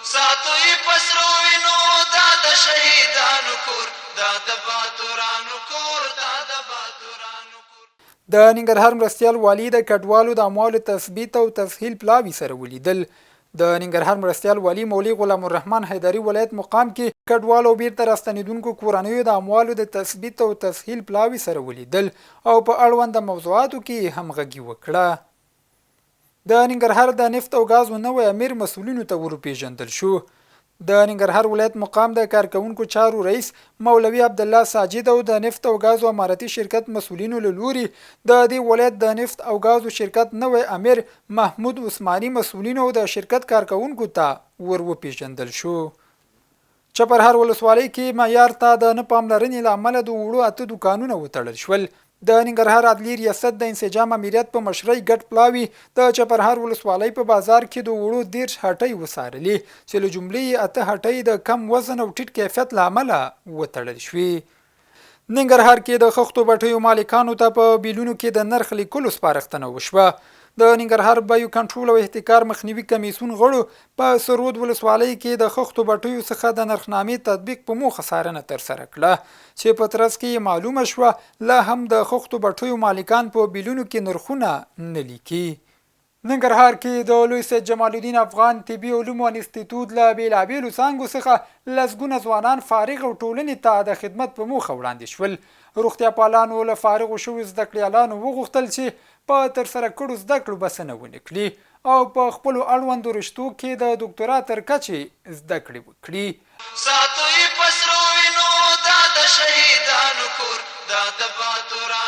ساتوي پسرو وینو دا د شهیدانو کور دا د باتورانو کور دا د باتورانو کور. د ننګرهار مرستیال والي د کډوالو د اموالو تثبیت او تسهیل پلاوي سره ولیدل. د ننګرهار مرستیال والي مولوي غلام الرحمن حیدري ولایت مقام کې کډوالو بیرته راستنیدونکو کورنیو د اموالو د تثبیت او تسهیل پلاوي سره ولیدل او په اړوند موضوعاتو کې همغږي وکړه. د ننګرهار د نفت او غازو نوې امیر مسؤلینو ته ورپېژندل شو. د ننګرهار ولایت مقام د کارکونکو چارو رئیس مولوي عبد الله ساجد او د نفت او غازو اماراتي شرکت مسؤلینو له لوري د دې ولایت د نفت او غازو شرکت نوې امیر محمود عثماني مسؤلینو د شرکت کارکونکو ته ورپېژندل شو. چپرهار ولسوالۍ کې معیار ته د نه پاملرنې له امله د وړو 8 دوکانونه وتړل شول. د ننګرهار عدلي ریاست د انسجام امریت په مشرۍ ګډ پلاوي د چپرهار ولسوالۍ په بازار کې د وړو 10 هټۍ وسارلې چې له جملې 8 هټۍ د کم وزن او ټیټ کیفیت له امله وتړل شوې. ننګرهار کې د خښتو بټیو مالکانو ته په بیلونو کې د نرخ لیکلو سپارښتنه وشوه. د ننګرهار بیو کنټرول او احتکار مخنیوي کمیسیون غړو په سرود ولسوالۍ کې د خښتو بټیو څخه د نرخنامې تطبیق په موخه څارنه ترسره کړه چې په ترڅ کې معلومه شوه لا هم د خښتو بټیو مالکان په بیلونو کې نرخونه نه لیکي. ننګرهار کې د لوی سید جمال الدین افغان طبي علومو انسټیټیوټ له بیلابیلو څانګو څخه لسګونه ځوانان فارغ او ټولنې ته د خدمت په موخه وړاندې شول. روغتیا پالانو له فارغو شویو زده کړیالانو وغوښتل چې په ترسره کړو زده کړو بسنه ونه کړي او په خپلو اړوندو رشتو کې د ډاکټرا تر کچې زده کړې وکړي. ساتوي پسرو وینو دا د شهیدانو کور دا د باتورانو